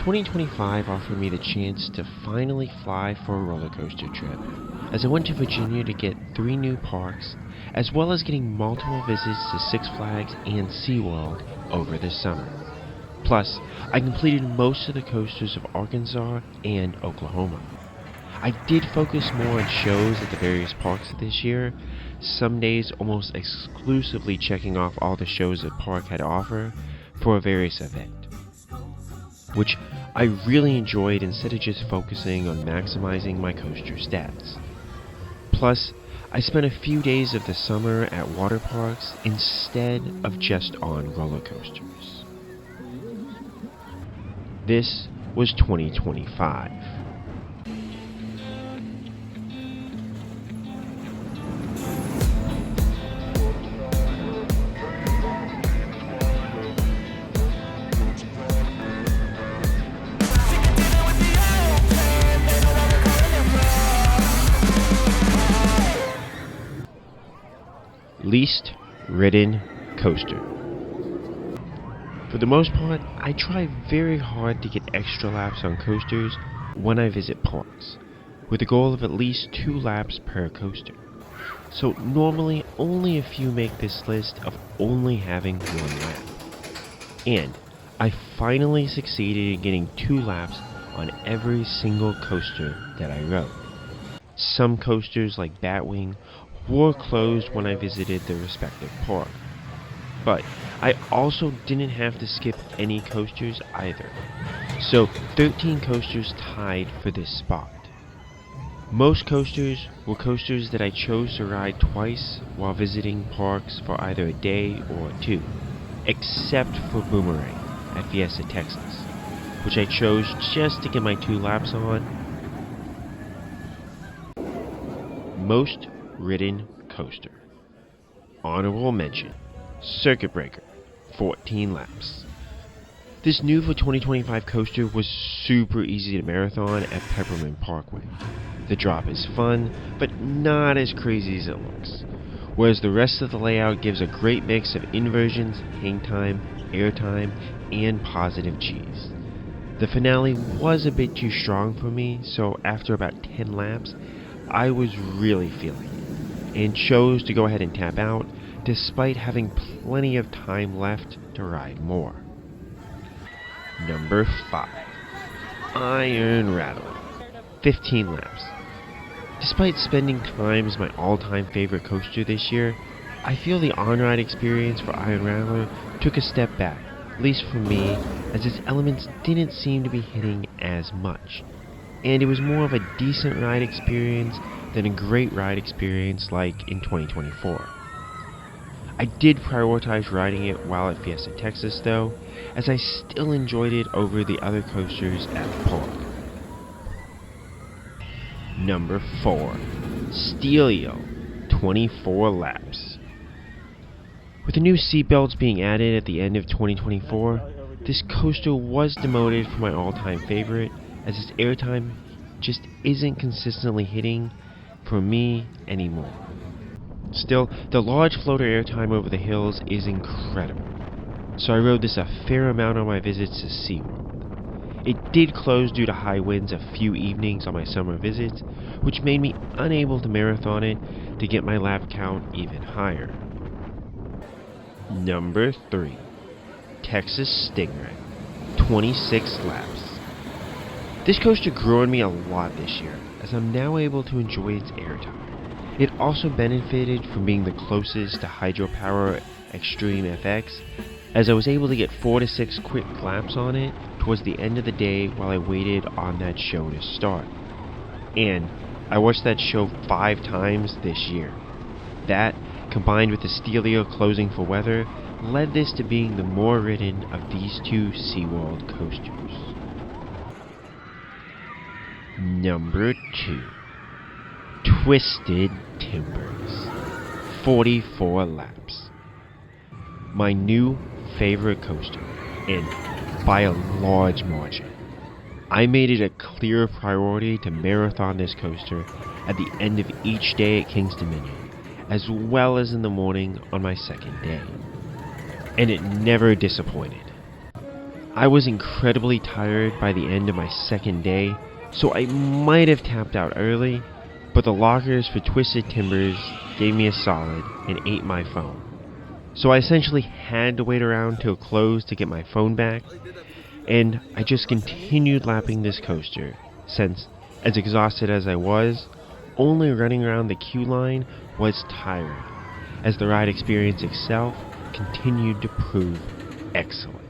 2025 offered me the chance to finally fly for a roller coaster trip, as I went to Virginia to get 3 new parks, as well as getting multiple visits to Six Flags and SeaWorld over the summer. Plus, I completed most of the coasters of Arkansas and Oklahoma. I did focus more on shows at the various parks this year, some days almost exclusively checking off all the shows the park had to offer for a various event, which I really enjoyed instead of just focusing on maximizing my coaster stats. Plus, I spent a few days of the summer at water parks instead of just on roller coasters. This was 2025. Least ridden coaster. For the most part, I try very hard to get extra laps on coasters when I visit parks, with a goal of at least 2 laps per coaster. So normally only a few make this list of only having 1 lap. And I finally succeeded in getting 2 laps on every single coaster that I rode. Some coasters like Batwing were closed when I visited the respective park, but I also didn't have to skip any coasters either, so 13 coasters tied for this spot. Most coasters were coasters that I chose to ride twice while visiting parks for either a day or 2, except for Boomerang at Fiesta Texas, which I chose just to get my 2 laps on. Most ridden coaster. Honorable mention, Circuit Breaker, 14 laps. This new for 2025 coaster was super easy to marathon at Peppermint Parkway. The drop is fun, but not as crazy as it looks, whereas the rest of the layout gives a great mix of inversions, hang time, air time, and positive G's. The finale was a bit too strong for me, so after about 10 laps, I was really feeling it, and chose to go ahead and tap out, despite having plenty of time left to ride more. Number 5. Iron Rattler, 15 laps. Despite spending time as my all-time favorite coaster this year, I feel the on-ride experience for Iron Rattler took a step back, at least for me, as its elements didn't seem to be hitting as much, and it was more of a decent ride experience than a great ride experience like in 2024. I did prioritize riding it while at Fiesta Texas though, as I still enjoyed it over the other coasters at the park. Number 4. Stelio, 24 laps. With the new seatbelts being added at the end of 2024, this coaster was demoted from my all-time favorite, as its airtime just isn't consistently hitting for me anymore. Still, the large floater airtime over the hills is incredible, so I rode this a fair amount on my visits to SeaWorld. It did close due to high winds a few evenings on my summer visits, which made me unable to marathon it to get my lap count even higher. Number 3. Texas Stingray, 26 laps. This coaster grew on me a lot this year, as I'm now able to enjoy its airtime. It also benefited from being the closest to Hydropower Extreme FX, as I was able to get 4 to 6 quick laps on it towards the end of the day while I waited on that show to start. And I watched that show 5 times this year. That, combined with the Stelio closing for weather, led this to being the more ridden of these 2 SeaWorld coasters. Number 2. Twisted Timbers, 44 laps. My new favorite coaster, and by a large margin. I made it a clear priority to marathon this coaster at the end of each day at King's Dominion, as well as in the morning on my second day. And it never disappointed. I was incredibly tired by the end of my second day, so I might have tapped out early, but the lockers for Twisted Timbers gave me a solid and ate my phone. So I essentially had to wait around till it closed to get my phone back, and I just continued lapping this coaster, since, as exhausted as I was, only running around the queue line was tiring, as the ride experience itself continued to prove excellent.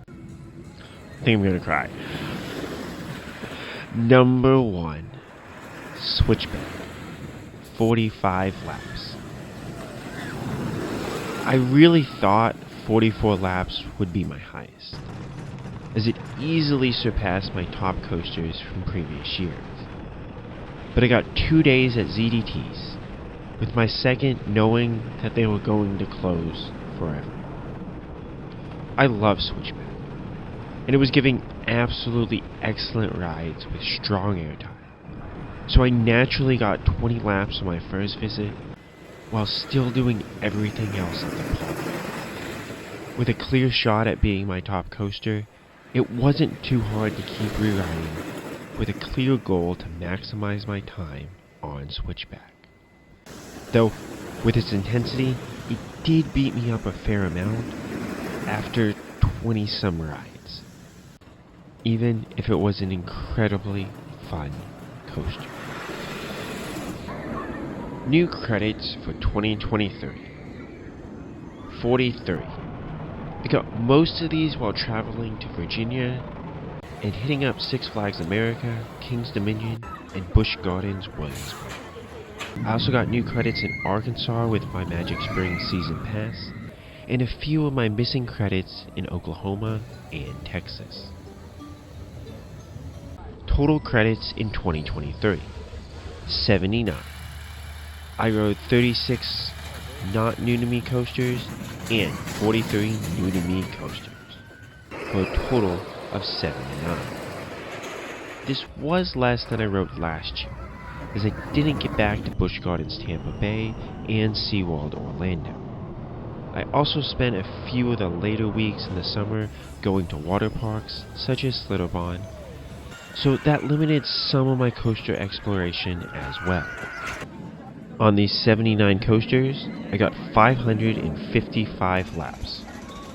I think I'm gonna cry. Number 1, Switchback, 45 laps. I really thought 44 laps would be my highest, as it easily surpassed my top coasters from previous years. But I got 2 days at ZDT's, with my second knowing that they were going to close forever. I love Switchback, and it was giving absolutely excellent rides with strong airtime. So I naturally got 20 laps on my first visit, while still doing everything else at the park. With a clear shot at being my top coaster, it wasn't too hard to keep reriding, with a clear goal to maximize my time on Switchback. Though, with its intensity, it did beat me up a fair amount after 20-some rides, even if it was an incredibly fun coaster. New credits for 2023. 43. I got most of these while traveling to Virginia and hitting up Six Flags America, King's Dominion, and Busch Gardens Williamsburg. I also got new credits in Arkansas with my Magic Springs Season Pass, and a few of my missing credits in Oklahoma and Texas. Total credits in 2023. 79. I rode 36 not new to me coasters and 43 new to me coasters, for a total of 79. This was less than I rode last year, as I didn't get back to Busch Gardens Tampa Bay and SeaWorld Orlando. I also spent a few of the later weeks in the summer going to water parks such as Slitterbahn, so that limited some of my coaster exploration as well. On these 79 coasters, I got 555 laps,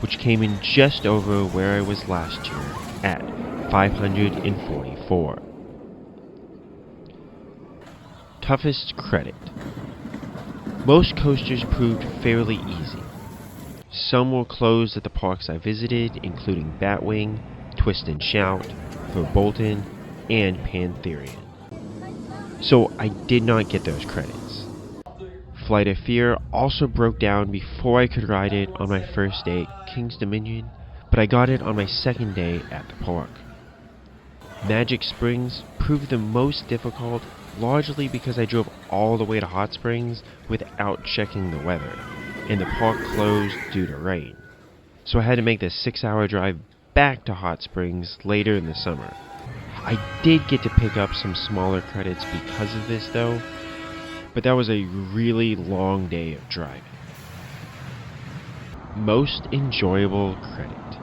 which came in just over where I was last year at 544. Toughest credit. Most coasters proved fairly easy. Some were closed at the parks I visited, including Batwing, Twist and Shout, Bolton, and Pantherian. So I did not get those credits. Flight of Fear also broke down before I could ride it on my first day at King's Dominion, but I got it on my second day at the park. Magic Springs proved the most difficult, largely because I drove all the way to Hot Springs without checking the weather, and the park closed due to rain. So I had to make the 6-hour drive back to Hot Springs later in the summer. I did get to pick up some smaller credits because of this though, but that was a really long day of driving. Most enjoyable credit.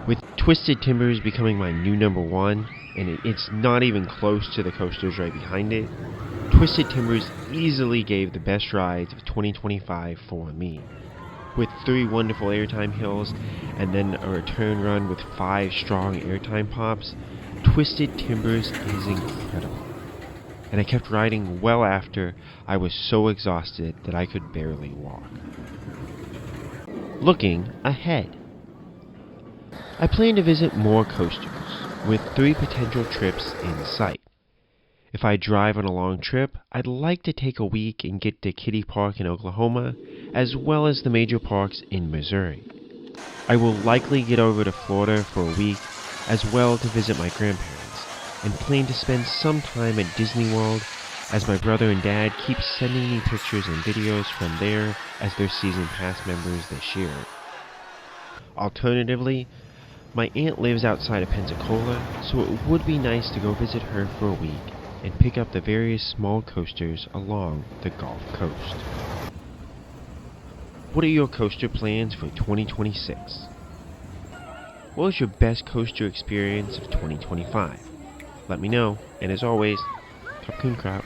With Twisted Timbers becoming my new number 1, and it's not even close to the coasters right behind it, Twisted Timbers easily gave the best rides of 2025 for me. With 3 wonderful airtime hills, and then a return run with 5 strong airtime pops, Twisted Timbers is incredible. And I kept riding well after I was so exhausted that I could barely walk. Looking ahead. I plan to visit more coasters, with 3 potential trips in sight. If I drive on a long trip, I'd like to take a week and get to Kitty Park in Oklahoma, as well as the major parks in Missouri. I will likely get over to Florida for a week, as well to visit my grandparents, and plan to spend some time at Disney World, as my brother and dad keep sending me pictures and videos from there as their season pass members this year. Alternatively, my aunt lives outside of Pensacola, so it would be nice to go visit her for a week and pick up the various small coasters along the Gulf Coast. What are your coaster plans for 2026? What was your best coaster experience of 2025? Let me know, and as always, Top Coon Crowd.